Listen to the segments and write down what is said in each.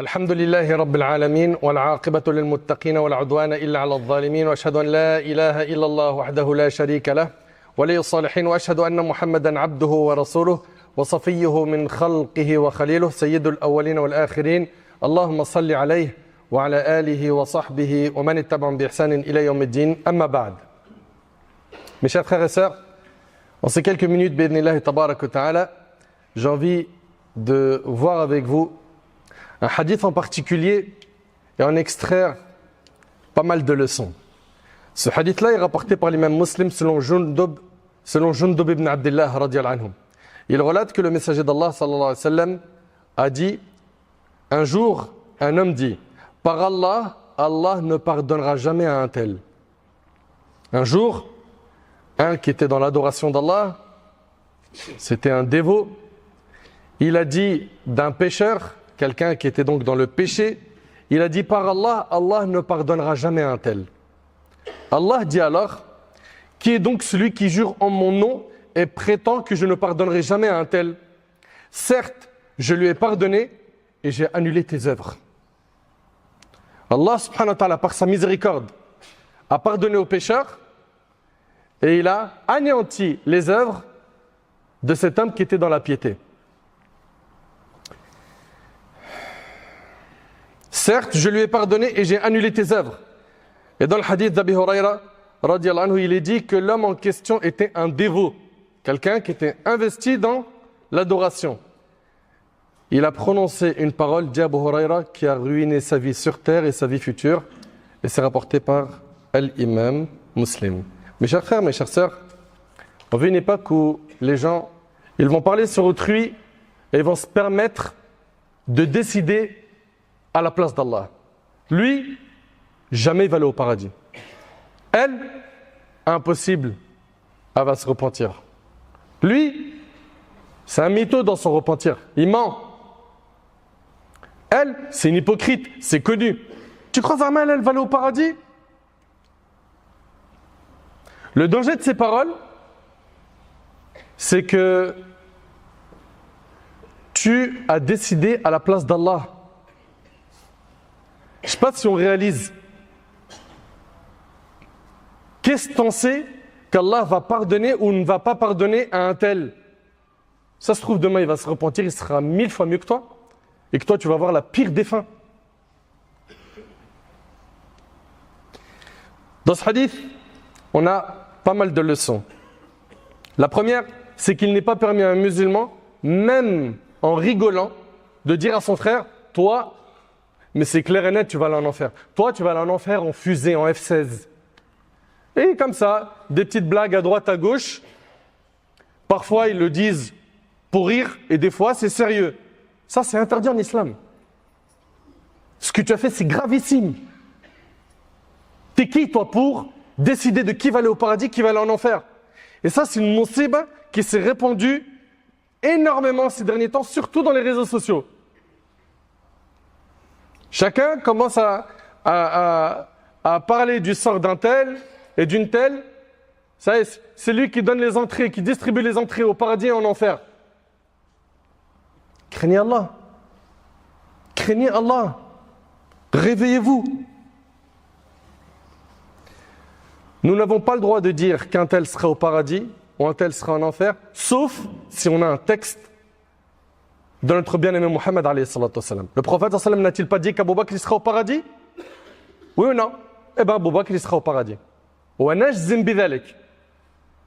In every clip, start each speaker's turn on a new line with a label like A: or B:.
A: الحمد لله رب العالمين والعاقبة للمتقين ولا عدوان إلا على الظالمين وأشهد أن لا إله إلا الله وحده لا شريك له ولي الصالحين وأشهد أن محمدا عبده ورسوله وصفيه من خلقه وخليله سيد الأولين والآخرين اللهم صل عليه وعلى آله وصحبه ومن اتبعهم بإحسان إلى يوم الدين أما بعد. Mes chers frères et sœurs, en ces quelques minutes, bi'idhnillahi tabarak wa ta'ala, j'ai envie de voir avec vous un hadith en particulier et en extraire pas mal de leçons. Ce hadith-là est rapporté par l'imam Muslim selon Jundub ibn Abdullah radiyallahu anhu. Il relate que le messager d'Allah sallallahu alayhi wa sallam a dit: un jour, un homme dit: par Allah, Allah ne pardonnera jamais à un tel. Un jour, un qui était dans l'adoration d'Allah, c'était un dévot, il a dit d'un pécheur, quelqu'un qui était donc dans le péché, il a dit: par Allah, Allah ne pardonnera jamais à un tel. Allah dit alors: qui est donc celui qui jure en mon nom et prétend que je ne pardonnerai jamais à un tel? Certes, je lui ai pardonné et j'ai annulé tes œuvres. Allah subhanahu wa ta'ala, par sa miséricorde, a pardonné aux pécheurs et il a anéanti les œuvres de cet homme qui était dans la piété. Certes, je lui ai pardonné et j'ai annulé tes œuvres. Et dans le hadith d'Abi Huraira, radiyallahu anhu, il est dit que l'homme en question était un dévot, quelqu'un qui était investi dans l'adoration. Il a prononcé une parole, dit Abu Huraira, qui a ruiné sa vie sur terre et sa vie future. Et c'est rapporté par l'imam Muslim. Mes chers frères, mes chères sœurs, on vit une époque où les gens, ils vont parler sur autrui et ils vont se permettre de décider à la place d'Allah. Lui, jamais il va aller au paradis. Elle, impossible, elle va se repentir. Lui, c'est un mytho dans son repentir. Il ment. Elle, c'est une hypocrite, c'est connu. Tu crois vraiment elle va aller au paradis? Le danger de ces paroles, c'est que tu as décidé à la place d'Allah. Je ne sais pas si on réalise. Qu'est-ce que t'en sais qu'Allah va pardonner ou ne va pas pardonner à un tel? Ça se trouve, demain il va se repentir, il sera 1000 fois mieux que toi. Et que toi tu vas avoir la pire des fins. Dans ce hadith, on a pas mal de leçons. La première, c'est qu'il n'est pas permis à un musulman, même en rigolant, de dire à son frère: toi, mais c'est clair et net, tu vas aller en enfer. Toi, tu vas aller en enfer en fusée, en F-16. Et comme ça, des petites blagues à droite, à gauche. Parfois, ils le disent pour rire, et des fois, c'est sérieux. Ça, c'est interdit en islam. Ce que tu as fait, c'est gravissime. T'es qui, toi, pour décider de qui va aller au paradis, qui va aller en enfer? Et ça, c'est une musiba qui s'est répandue énormément ces derniers temps, surtout dans les réseaux sociaux. Chacun commence à parler du sort d'un tel et d'une telle. C'est lui qui donne les entrées, qui distribue les entrées au paradis et en enfer. Craignez Allah. Craignez Allah. Réveillez-vous. Nous n'avons pas le droit de dire qu'un tel sera au paradis ou un tel sera en enfer, sauf si on a un texte de notre bien-aimé Muhammad alayhi salatu wassalam. Le prophète sallam n'a-t-il pas dit qu'Abou Bakr sera au paradis? Oui ou non? Eh bien, Abou Bakr sera au paradis.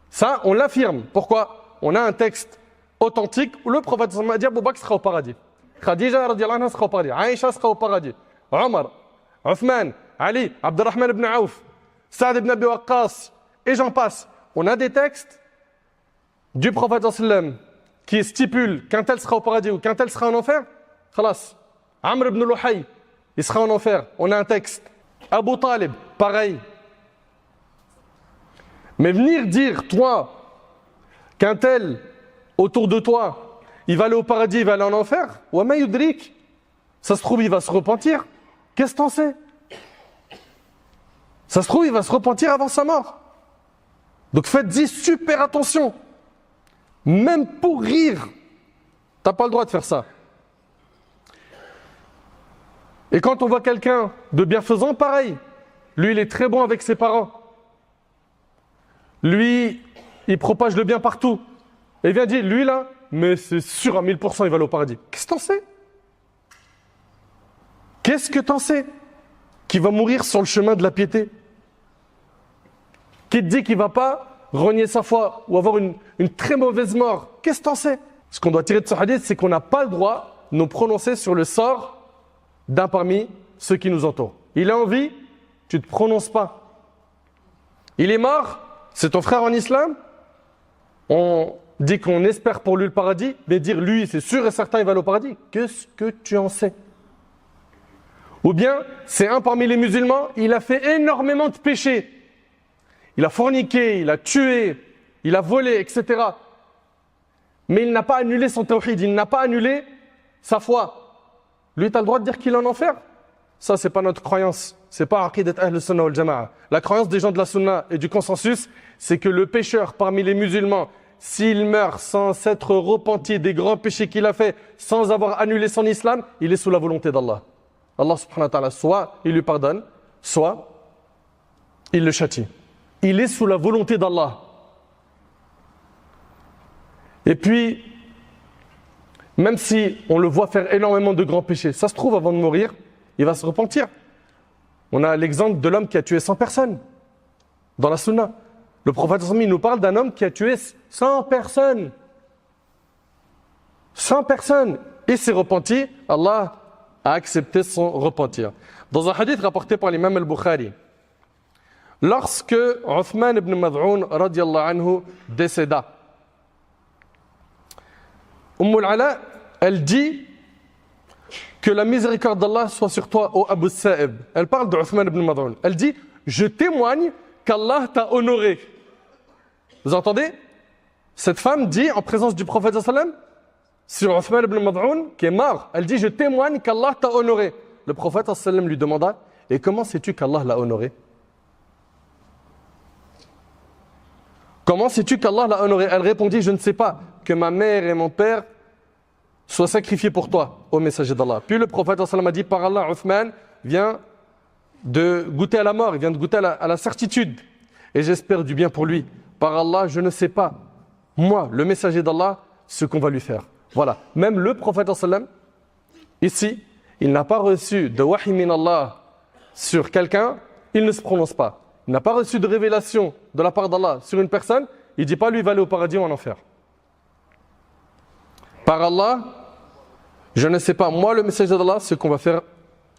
A: Ça, on l'affirme. Pourquoi? On a un texte authentique où le prophète sallam a dit Abou Bakr sera au paradis. Khadija radiyallahu anha sera au paradis. Aïcha sera au paradis. Omar, Othman, Ali, Abdurrahman ibn Auf, Saad ibn Abi Waqqas, et j'en passe. On a des textes du prophète sallam qui stipule qu'un tel sera au paradis ou qu'un tel sera en enfer. Khalas. Amr ibn Luhay, il sera en enfer. On a un texte. Abu Talib, pareil. Mais venir dire, toi, qu'un tel autour de toi, il va aller au paradis, il va aller en enfer, wa ma yudrik, ça se trouve, il va se repentir. Qu'est-ce que t'en sais? Ça se trouve, il va se repentir avant sa mort. Donc faites-y super attention. Même pour rire, t'as pas le droit de faire ça. Et quand on voit quelqu'un de bienfaisant, pareil. Lui, il est très bon avec ses parents. Lui, il propage le bien partout. Et il vient dire, lui là, mais c'est sûr à 1000%, il va aller au paradis. Qu'est-ce que t'en sais? Qu'est-ce que t'en sais? Qu'il va mourir sur le chemin de la piété? Qui te dit qu'il ne va pas renier sa foi ou avoir une très mauvaise mort? Qu'est-ce que t'en sais? Ce qu'on doit tirer de ce hadith, c'est qu'on n'a pas le droit de nous prononcer sur le sort d'un parmi ceux qui nous entourent. Il est en vie, tu ne te prononces pas. Il est mort, c'est ton frère en islam. On dit qu'on espère pour lui le paradis, mais dire lui, c'est sûr et certain, il va aller au paradis. Qu'est-ce que tu en sais? Ou bien, c'est un parmi les musulmans, il a fait énormément de péchés. Il a forniqué, il a tué, il a volé, etc. Mais il n'a pas annulé son tawhid, il n'a pas annulé sa foi. Lui, tu as le droit de dire qu'il est en enfer? Ça, c'est pas notre croyance. C'est pas aqidat ahl sunnah wal jama'a. La croyance des gens de la sunna et du consensus, c'est que le pécheur parmi les musulmans, s'il meurt sans s'être repenti des grands péchés qu'il a fait, sans avoir annulé son islam, il est sous la volonté d'Allah. Allah subhanahu wa ta'ala, soit il lui pardonne, soit il le châtie. Il est sous la volonté d'Allah. Et puis, même si on le voit faire énormément de grands péchés, ça se trouve avant de mourir, il va se repentir. On a l'exemple de l'homme qui a tué 100 personnes dans la sunna. Le prophète nous parle d'un homme qui a tué 100 personnes. 100 personnes. Il s'est repenti, Allah a accepté son repentir. Dans un hadith rapporté par l'imam al-Bukhari, lorsque Uthman ibn Mad'un radiyallahu anhu décéda, al-Ala, elle dit que la miséricorde d'Allah soit sur toi, ô Abu Sa'ib. Elle parle de Uthman ibn Mad'un. Elle dit, je témoigne qu'Allah t'a honoré. Vous entendez? Cette femme dit en présence du prophète sallam sur Uthman ibn Mad'un qui est mort. Elle dit, je témoigne qu'Allah t'a honoré. Le prophète sallam lui demanda, et comment sais-tu qu'Allah l'a honoré? Comment sais-tu qu'Allah l'a honoré? Elle répondit, je ne sais pas, que ma mère et mon père soient sacrifiés pour toi, ô messager d'Allah. Puis le prophète sallam a dit, par Allah, Uthman vient de goûter à la mort, il vient de goûter à la certitude. Et j'espère du bien pour lui. Par Allah, je ne sais pas, moi, le messager d'Allah, ce qu'on va lui faire. Voilà. Même le prophète sallam, ici, il n'a pas reçu de wahi min Allah sur quelqu'un, il ne se prononce pas. Il n'a pas reçu de révélation de la part d'Allah sur une personne, il ne dit pas lui va aller au paradis ou en enfer. Par Allah, je ne sais pas, moi le messager d'Allah, ce qu'on va faire,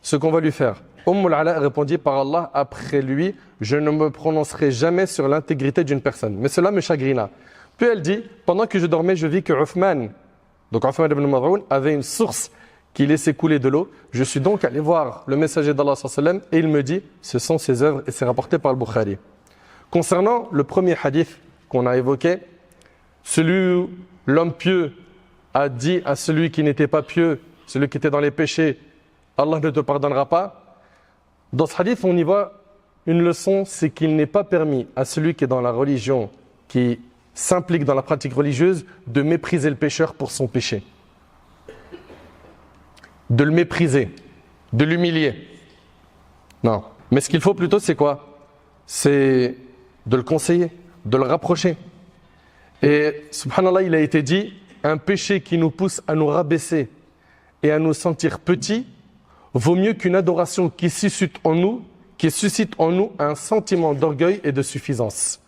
A: ce qu'on va lui faire. Al-Ala répondit, par Allah, après lui, je ne me prononcerai jamais sur l'intégrité d'une personne. Mais cela me chagrina. Puis elle dit, pendant que je dormais, je vis que Uthman, donc Uthman ibn Mad'un, avait une source qui laissait couler de l'eau. Je suis donc allé voir le messager d'Allah et il me dit, ce sont ses œuvres et c'est rapporté par le Bukhari. Concernant le premier hadith qu'on a évoqué, celui où l'homme pieux a dit à celui qui n'était pas pieux, celui qui était dans les péchés, Allah ne te pardonnera pas. Dans ce hadith, on y voit une leçon, c'est qu'il n'est pas permis à celui qui est dans la religion, qui s'implique dans la pratique religieuse, de mépriser le pécheur pour son péché. De le mépriser, de l'humilier. Non. Mais ce qu'il faut plutôt, c'est quoi? C'est de le conseiller, de le rapprocher. Et subhanallah, il a été dit, un péché qui nous pousse à nous rabaisser et à nous sentir petits, vaut mieux qu'une adoration qui suscite en nous un sentiment d'orgueil et de suffisance,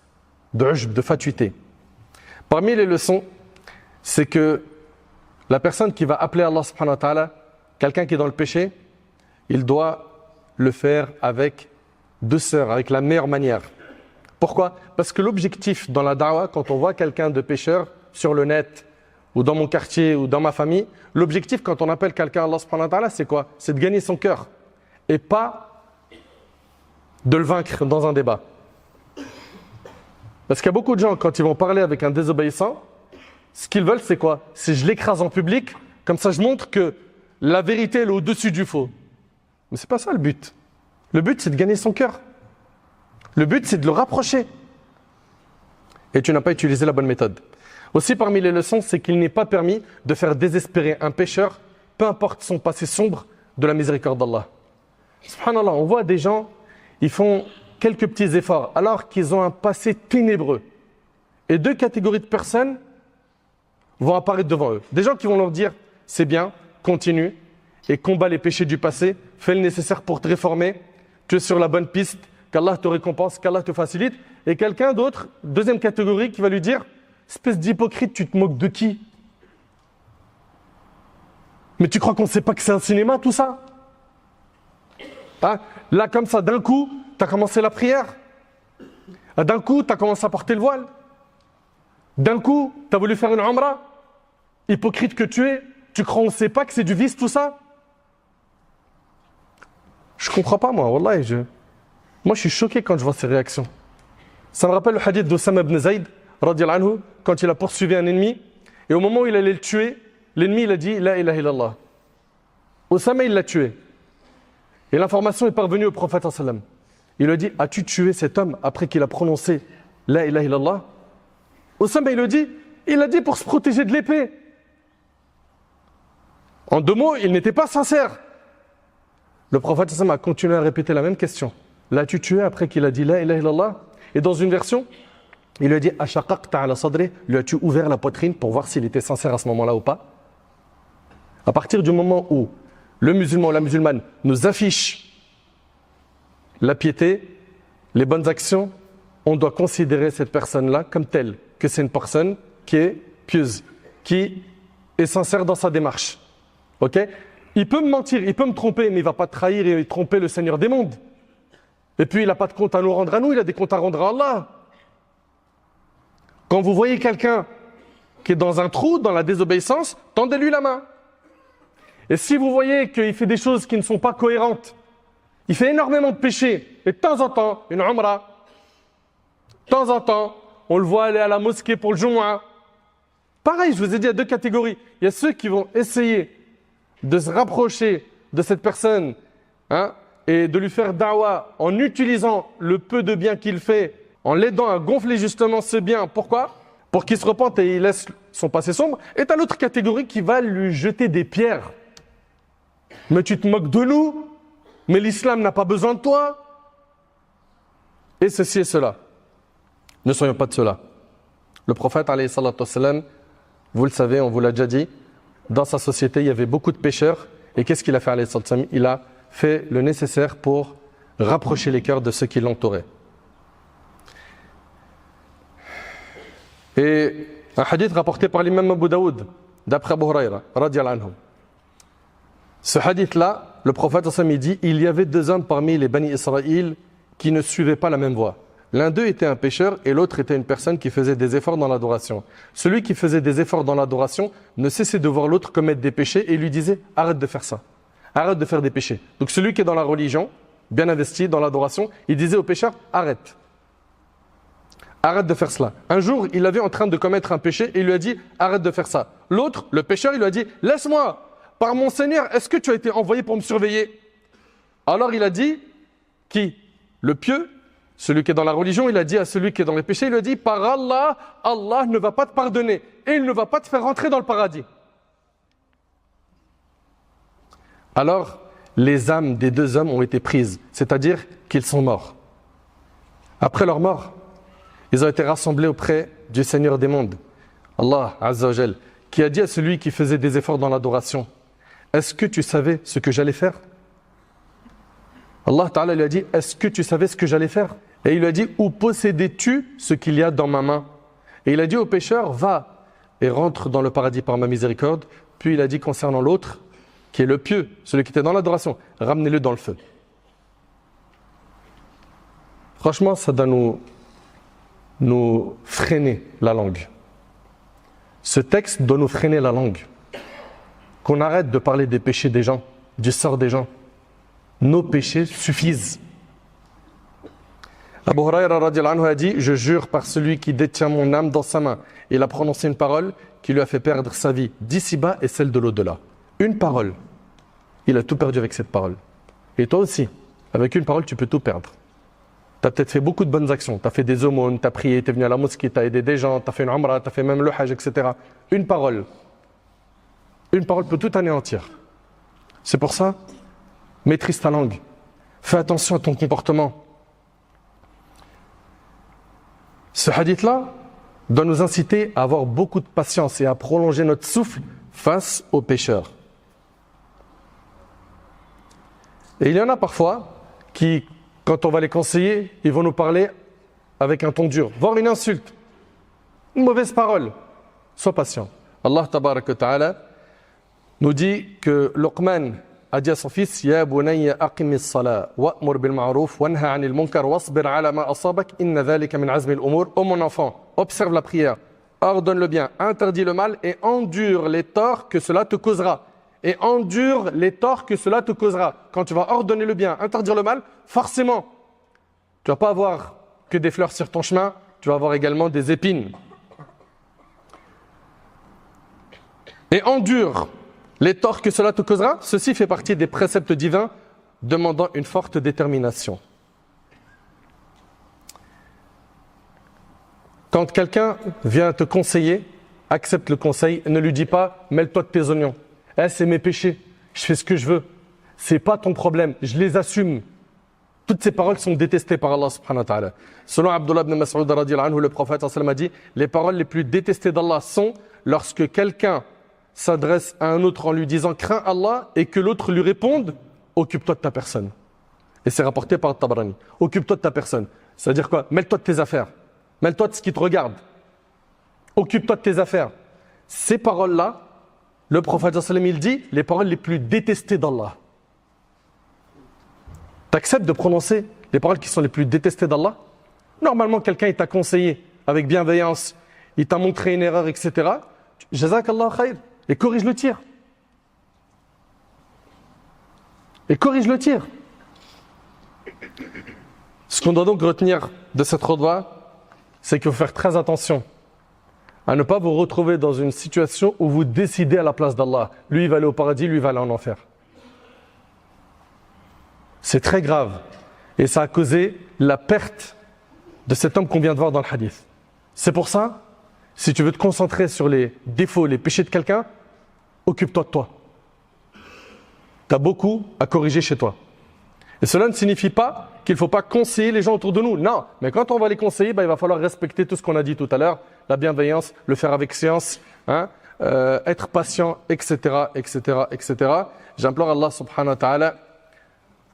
A: de fatuité. Parmi les leçons, c'est que la personne qui va appeler Allah subhanahu wa ta'ala, quelqu'un qui est dans le péché, il doit le faire avec douceur, avec la meilleure manière. Pourquoi? Parce que l'objectif dans la da'wah, quand on voit quelqu'un de pécheur sur le net, ou dans mon quartier, ou dans ma famille, l'objectif quand on appelle quelqu'un Allah subhanahu wa ta'ala, c'est quoi? C'est de gagner son cœur, et pas de le vaincre dans un débat. Parce qu'il y a beaucoup de gens, quand ils vont parler avec un désobéissant, ce qu'ils veulent, c'est quoi? C'est je l'écrase en public, comme ça je montre que la vérité elle est au-dessus du faux. Mais c'est pas ça le but. Le but, c'est de gagner son cœur. Le but, c'est de le rapprocher. Et tu n'as pas utilisé la bonne méthode. Aussi, parmi les leçons, c'est qu'il n'est pas permis de faire désespérer un pécheur, peu importe son passé sombre, de la miséricorde d'Allah. Subhanallah, on voit des gens, ils font quelques petits efforts alors qu'ils ont un passé ténébreux. Et deux catégories de personnes vont apparaître devant eux. Des gens qui vont leur dire, c'est bien, continue, et combat les péchés du passé, fais le nécessaire pour te réformer, tu es sur la bonne piste, qu'Allah te récompense, qu'Allah te facilite. Et quelqu'un d'autre, deuxième catégorie, qui va lui dire, espèce d'hypocrite, tu te moques de qui? Mais tu crois qu'on ne sait pas que c'est un cinéma, tout ça? Hein? Là, comme ça, d'un coup, tu as commencé la prière. D'un coup, tu as commencé à porter le voile. D'un coup, tu as voulu faire une umrah. Hypocrite que tu es, tu crois qu'on ne sait pas que c'est du vice, tout ça? Je ne comprends pas, moi, wallah. Moi, je suis choqué quand je vois ces réactions. Ça me rappelle le hadith d'Osama ibn Zayd, radiyallahu anhu, quand il a poursuivi un ennemi. Et au moment où il allait le tuer, l'ennemi, il a dit « La ilaha illallah ». Osama, il l'a tué. Et l'information est parvenue au prophète sallam. Il lui a dit « As-tu tué cet homme après qu'il a prononcé « La ilaha illallah » Osama, il l'a dit pour se protéger de l'épée. En deux mots, il n'était pas sincère. Le prophète sallam a continué à répéter la même question. L'as-tu tué après qu'il a dit « La ilaha illallah » Et dans une version, il lui a dit « Ashaqaqta ala sadri » lui as-tu ouvert la poitrine pour voir s'il était sincère à ce moment-là ou pas? À partir du moment où le musulman ou la musulmane nous affiche la piété, les bonnes actions, on doit considérer cette personne-là comme telle, que c'est une personne qui est pieuse, qui est sincère dans sa démarche. Ok? Il peut me mentir, il peut me tromper, mais il ne va pas trahir et tromper le Seigneur des mondes. Et puis il n'a pas de compte à nous rendre à nous, il a des comptes à rendre à Allah. Quand vous voyez quelqu'un qui est dans un trou, dans la désobéissance, tendez-lui la main. Et si vous voyez qu'il fait des choses qui ne sont pas cohérentes, il fait énormément de péchés, et de temps en temps, une umrah, de temps en temps, on le voit aller à la mosquée pour le Jumu'ah. Pareil, je vous ai dit, il y a deux catégories. Il y a ceux qui vont essayer de se rapprocher de cette personne, hein, et de lui faire da'wah en utilisant le peu de bien qu'il fait, en l'aidant à gonfler justement ce bien. Pourquoi? Pour qu'il se repente et il laisse son passé sombre. Et tu as l'autre catégorie qui va lui jeter des pierres. Mais tu te moques de nous, mais l'islam n'a pas besoin de toi. Et ceci et cela. Ne soyons pas de cela. Le prophète, alayhi salatu wassalam, vous le savez, on vous l'a déjà dit, dans sa société, il y avait beaucoup de pécheurs. Et qu'est-ce qu'il a fait, alayhi salatu wassalam? Il a fait le nécessaire pour rapprocher les cœurs de ceux qui l'entouraient. Et un hadith rapporté par l'imam Abu Daoud, d'après Abu Huraira, radiyallahu anhu. Ce hadith-là, le prophète il dit, il y avait deux hommes parmi les Bani Israël qui ne suivaient pas la même voie. L'un d'eux était un pécheur et l'autre était une personne qui faisait des efforts dans l'adoration. Celui qui faisait des efforts dans l'adoration ne cessait de voir l'autre commettre des péchés et lui disait « Arrête de faire ça, arrête de faire des péchés ». Donc celui qui est dans la religion, bien investi dans l'adoration, il disait au pécheur « Arrête, arrête de faire cela ». Un jour, il l'avait en train de commettre un péché et il lui a dit « Arrête de faire ça ». L'autre, le pécheur, il lui a dit « Laisse-moi, par mon Seigneur, est-ce que tu as été envoyé pour me surveiller ?» Alors il a dit « Qui ? Le pieux ?» Celui qui est dans la religion, il a dit à celui qui est dans les péchés, il lui a dit « Par Allah, Allah ne va pas te pardonner et il ne va pas te faire rentrer dans le paradis. » Alors, les âmes des deux hommes ont été prises, c'est-à-dire qu'ils sont morts. Après leur mort, ils ont été rassemblés auprès du Seigneur des mondes, Allah Azza wa Jal, qui a dit à celui qui faisait des efforts dans l'adoration, « Est-ce que tu savais ce que j'allais faire ?» Allah Ta'ala lui a dit, est-ce que tu savais ce que j'allais faire? Et il lui a dit, où possédais-tu ce qu'il y a dans ma main? Et il a dit au pécheur, va et rentre dans le paradis par ma miséricorde. Puis il a dit concernant l'autre, qui est le pieux, celui qui était dans l'adoration, ramenez-le dans le feu. Franchement, ça doit nous freiner la langue. Ce texte doit nous freiner la langue. Qu'on arrête de parler des péchés des gens, du sort des gens. Nos péchés suffisent. Abu Huraira radiyallahu anhu a dit, je jure par celui qui détient mon âme dans sa main. Il a prononcé une parole qui lui a fait perdre sa vie d'ici-bas et celle de l'au-delà. Une parole. Il a tout perdu avec cette parole. Et toi aussi, avec une parole, tu peux tout perdre. Tu as peut-être fait beaucoup de bonnes actions. Tu as fait des aumônes, tu as prié, tu es venu à la mosquée, tu as aidé des gens, tu as fait une umrah, tu as fait même le hajj, etc. Une parole peut tout anéantir. C'est pour ça, maîtrise ta langue. Fais attention à ton comportement. Ce hadith-là doit nous inciter à avoir beaucoup de patience et à prolonger notre souffle face aux pécheurs. Et il y en a parfois qui, quand on va les conseiller, ils vont nous parler avec un ton dur, voire une insulte, une mauvaise parole. Sois patient. Allah tabaraka wa ta'ala nous dit que Luqman a dit à son fils: Ya bunayya aqimis salat wa'mur bil ma'ruf wanha 'anil munkar wasbir 'ala ma asabak inna dhalika min 'azmi al-umur. Ô mon enfant, observe la prière, ordonne le bien, interdis le mal et endure les torts que cela te causera. Et endure les torts que cela te causera. Quand tu vas ordonner le bien, interdire le mal, forcément, tu ne vas pas avoir que des fleurs sur ton chemin, tu vas avoir également des épines. Et endure les torts que cela te causera. Ceci fait partie des préceptes divins demandant une forte détermination. Quand quelqu'un vient te conseiller, accepte le conseil et ne lui dis pas: mêle-toi de tes oignons. C'est mes péchés, je fais ce que je veux. C'est pas ton problème, je les assume. Toutes ces paroles sont détestées par Allah subhanahu wa ta'ala. Selon Abdullah ibn Mas'ud radiyallahu anhu, le prophète sallallahu alayhi wa sallam a dit: les paroles les plus détestées d'Allah sont lorsque quelqu'un s'adresse à un autre en lui disant crains Allah et que l'autre lui réponde occupe-toi de ta personne. Et c'est rapporté par Tabrani. Occupe-toi de ta personne. Ça veut dire quoi? Mêle-toi de tes affaires. Mêle-toi de ce qui te regarde. Occupe-toi de tes affaires. Ces paroles-là, le prophète sallallahu alayhi wa sallam, il dit les paroles les plus détestées d'Allah. Tu acceptes de prononcer les paroles qui sont les plus détestées d'Allah? Normalement, quelqu'un il t'a conseillé avec bienveillance, il t'a montré une erreur, etc. Jazakallah khair. Et corrige le tir. Et corrige le tir. Ce qu'on doit donc retenir de cette khutba, c'est qu'il faut faire très attention à ne pas vous retrouver dans une situation où vous décidez à la place d'Allah. Lui, il va aller au paradis, lui, il va aller en enfer. C'est très grave. Et ça a causé la perte de cet homme qu'on vient de voir dans le hadith. C'est pour ça, si tu veux te concentrer sur les défauts, les péchés de quelqu'un, occupe-toi de toi. Tu as beaucoup à corriger chez toi. Et cela ne signifie pas qu'il ne faut pas conseiller les gens autour de nous. Non, mais quand on va les conseiller, il va falloir respecter tout ce qu'on a dit tout à l'heure, la bienveillance, le faire avec science, être patient, etc., etc., etc. J'implore Allah subhanahu wa ta'ala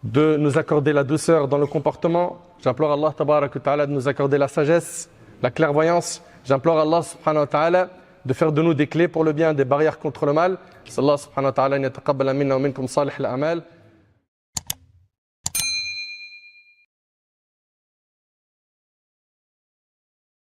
A: de nous accorder la douceur dans le comportement. J'implore Allah tabaraka wa ta'ala de nous accorder la sagesse, la clairvoyance. J'implore Allah subhanahu wa ta'ala de faire de nous des clés pour le bien, des barrières contre le mal. Allah subhanahu wa ta'ala yataqabbal minna wa minkum salih al-a'mal.